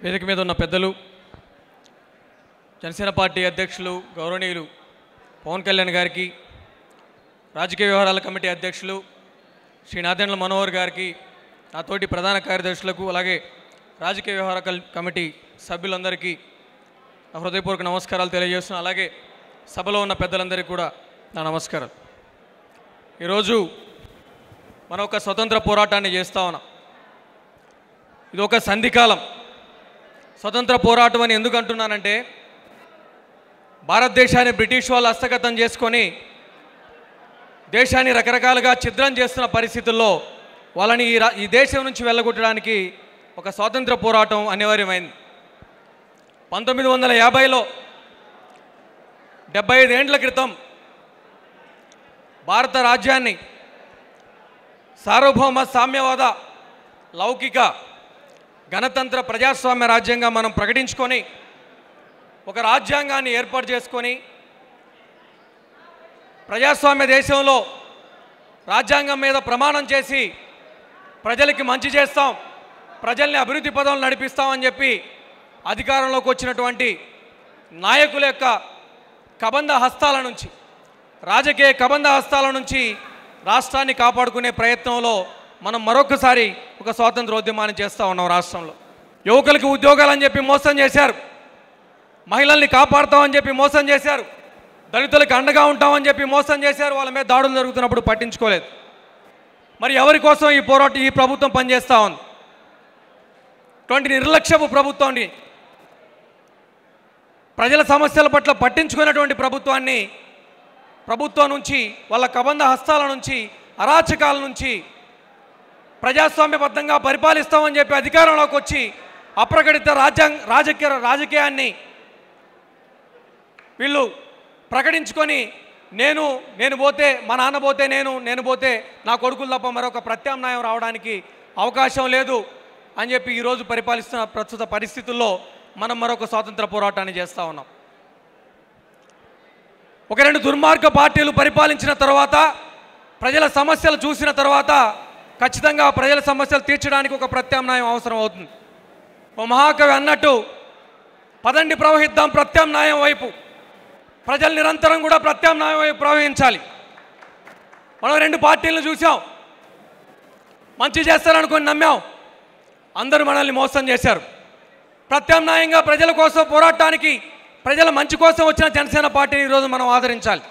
వేదిక మీద ఉన్న పెద్దలు, జనసేన పార్టీ అధ్యక్షులు గౌరవనీయులు పవన్ కళ్యాణ్ గారికి, రాజకీయ వ్యవహారాల కమిటీ అధ్యక్షులు శ్రీ నాదెండ్ల మనోహర్ గారికి, నాతోటి ప్రధాన కార్యదర్శులకు, అలాగే రాజకీయ వ్యవహార కమిటీ సభ్యులందరికీ నా హృదయపూర్వక నమస్కారాలు తెలియజేస్తున్నాను. అలాగే సభలో ఉన్న పెద్దలందరికీ కూడా నా నమస్కారాలు. ఈరోజు మనం ఒక స్వతంత్ర పోరాటాన్ని చేస్తూ ఉన్నాం. ఇది ఒక సంధికాలం. స్వతంత్ర పోరాటం అని ఎందుకు అంటున్నానంటే, భారతదేశాన్ని బ్రిటిష్ వాళ్ళు హస్తగతం చేసుకొని దేశాన్ని రకరకాలుగా ఛిద్రం చేస్తున్న పరిస్థితుల్లో వాళ్ళని ఈ దేశం నుంచి వెళ్ళగొట్టడానికి ఒక స్వాతంత్ర పోరాటం అనివార్యమైంది. 1950లో 75 ఏండ్ల క్రితం భారత రాజ్యాన్ని సార్వభౌమ సామ్యవాద లౌకిక గణతంత్ర ప్రజాస్వామ్య రాజ్యంగా మనం ప్రకటించుకొని ఒక రాజ్యాంగాన్ని ఏర్పాటు చేసుకొని ప్రజాస్వామ్య దేశంలో రాజ్యాంగం మీద ప్రమాణం చేసి ప్రజలకి మంచి చేస్తాం, ప్రజల్ని అభివృద్ధి పదంలో నడిపిస్తామని చెప్పి అధికారంలోకి వచ్చినటువంటి నాయకుల యొక్క కబంధ హస్తాల నుంచి, రాజకీయ కబంధ హస్తాల నుంచి రాష్ట్రాన్ని కాపాడుకునే ప్రయత్నంలో మనం మరొకసారి ఒక స్వాతంత్రోద్యమాన్ని చేస్తూ ఉన్నాం. రాష్ట్రంలో యువకులకి ఉద్యోగాలని చెప్పి మోసం చేశారు, మహిళల్ని కాపాడుతామని చెప్పి మోసం చేశారు, దళితులకు అండగా ఉంటామని చెప్పి మోసం చేశారు. వాళ్ళ మీద దాడులు జరుగుతున్నప్పుడు పట్టించుకోలేదు. మరి ఎవరి కోసం ఈ ప్రభుత్వం పనిచేస్తూ ఉంది? ఇటువంటి నిర్లక్ష్యపు ప్రభుత్వాన్ని, ప్రజల సమస్యల పట్ల పట్టించుకున్నటువంటి ప్రభుత్వం నుంచి, వాళ్ళ కబంధ హస్తాల నుంచి, అరాచకాల నుంచి ప్రజాస్వామ్యబద్ధంగా పరిపాలిస్తామని చెప్పి అధికారంలోకి వచ్చి అప్రకటిత రాజకీయాన్ని వీళ్ళు ప్రకటించుకొని నేను పోతే, మా నాన్న పోతే నేను పోతే నా కొడుకులు తప్ప మరొక ప్రత్యామ్నాయం రావడానికి అవకాశం లేదు అని చెప్పి ఈరోజు పరిపాలిస్తున్న ప్రస్తుత పరిస్థితుల్లో మనం మరొక స్వాతంత్ర పోరాటాన్ని చేస్తూ ఉన్నాం. ఒక 2 దుర్మార్గ పార్టీలు పరిపాలించిన తర్వాత, ప్రజల సమస్యలు చూసిన తర్వాత ఖచ్చితంగా ప్రజల సమస్యలు తీర్చడానికి ఒక ప్రత్యామ్నాయం అవసరం అవుతుంది. ఓ మహాకవి అన్నట్టు, పదండి ప్రవహిద్దాం ప్రత్యామ్నాయం వైపు. ప్రజలు నిరంతరం కూడా ప్రత్యామ్నాయం వైపు ప్రవహించాలి. మనం 2 పార్టీలను చూసాం, మంచి చేస్తారనుకొని నమ్మాం, అందరూ మనల్ని మోసం చేశారు. ప్రత్యామ్నాయంగా ప్రజల కోసం పోరాటానికి, ప్రజల మంచి కోసం వచ్చిన జనసేన పార్టీని ఈరోజు మనం ఆదరించాలి.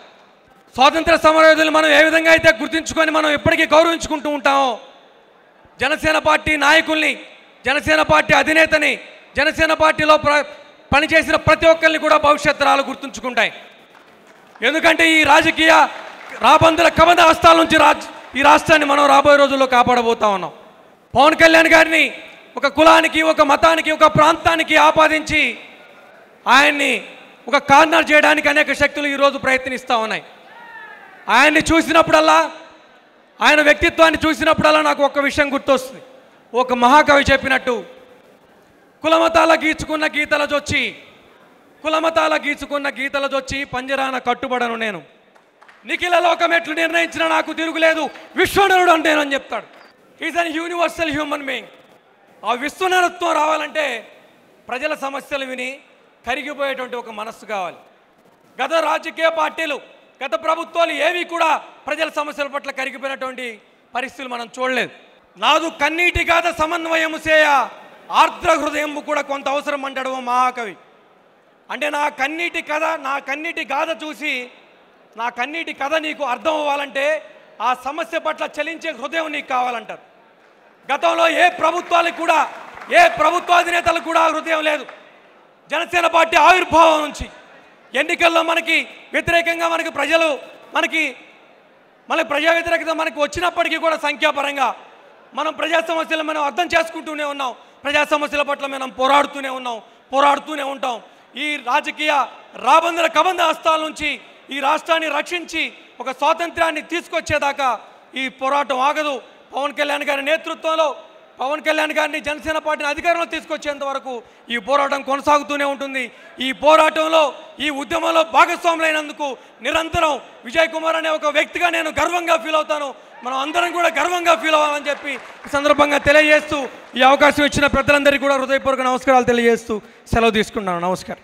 స్వాతంత్ర సమరయోధులు మనం ఏ విధంగా అయితే గుర్తించుకొని మనం ఎప్పటికీ గౌరవించుకుంటూ ఉంటామో, జనసేన పార్టీ నాయకుల్ని, జనసేన పార్టీ అధినేతని, జనసేన పార్టీలో పనిచేసిన ప్రతి ఒక్కరిని కూడా భవిష్యత్ తరాలు గుర్తుంచుకుంటాయి. ఎందుకంటే ఈ రాజకీయ రాబందుల కబంధ హస్తాల నుంచి ఈ రాష్ట్రాన్ని మనం రాబోయే రోజుల్లో కాపాడబోతా ఉన్నాం. పవన్ కళ్యాణ్ గారిని ఒక కులానికి, ఒక మతానికి, ఒక ప్రాంతానికి ఆపాదించి ఆయన్ని ఒక కార్నర్ చేయడానికి అనేక శక్తులు ఈరోజు ప్రయత్నిస్తూ ఉన్నాయి. ఆయన్ని చూసినప్పుడల్లా, ఆయన వ్యక్తిత్వాన్ని చూసినప్పుడల్లా నాకు ఒక విషయం గుర్తొస్తుంది. ఒక మహాకవి చెప్పినట్టు, కులమతాల గీచుకున్న గీతల జొచ్చి పంజరాన కట్టుబడను నేను, నిఖిల లోకం ఎట్లు నిర్ణయించిన నాకు తిరుగులేదు, విశ్వనరుడు అంటేనని చెప్తాడు. Is an universal human being. ఆ విశ్వనరత్వం రావాలంటే ప్రజల సమస్యలు విని కరిగిపోయేటువంటి ఒక మనస్సు కావాలి. గత రాజకీయ పార్టీలు, గత ప్రభుత్వాలు ఏవి కూడా ప్రజల సమస్యల పట్ల కరిగిపోయినటువంటి పరిస్థితులు మనం చూడలేదు. నాదు కన్నీటి గాథ సమన్వయము చేయ ఆర్ద్ర హృదయము కూడా కొంత అవసరం అంటాడు మహాకవి. అంటే నా కన్నీటి గాథ చూసి, నా కన్నీటి కథ నీకు అర్థం అవ్వాలంటే ఆ సమస్య పట్ల చలించే హృదయం నీకు కావాలంటారు. గతంలో ఏ ప్రభుత్వాధినేతలకు కూడా హృదయం లేదు. జనసేన పార్టీ ఆవిర్భావం నుంచి ఎన్నికల్లో మనకి వ్యతిరేకంగా మళ్ళీ ప్రజా వ్యతిరేకత మనకి వచ్చినప్పటికీ కూడా సంఖ్యాపరంగా మనం ప్రజా సమస్యలు మనం అర్థం చేసుకుంటూనే ఉన్నాం. ప్రజా సమస్యల పట్ల మనం పోరాడుతూనే ఉంటాం. ఈ రాజకీయ రాబందుల కబంధ హస్తాల నుంచి ఈ రాష్ట్రాన్ని రక్షించి ఒక స్వాతంత్ర్యాన్ని తీసుకొచ్చేదాకా ఈ పోరాటం ఆగదు. పవన్ కళ్యాణ్ గారి నేతృత్వంలో, పవన్ కళ్యాణ్ గారిని జనసేన పార్టీని అధికారంలో తీసుకొచ్చేంత వరకు ఈ పోరాటం కొనసాగుతూనే ఉంటుంది. ఈ పోరాటంలో, ఈ ఉద్యమంలో భాగస్వాములైనందుకు నిరంతరం విజయ్ కుమార్ అనే ఒక వ్యక్తిగా నేను గర్వంగా ఫీల్ అవుతాను. మనం అందరం కూడా గర్వంగా ఫీల్ అవ్వాలని చెప్పి ఈ సందర్భంగా తెలియజేస్తూ ఈ అవకాశం ఇచ్చిన పెద్దలందరికీ కూడా హృదయపూర్వక నమస్కారాలు తెలియజేస్తూ సెలవు తీసుకున్నాను. నమస్కారం.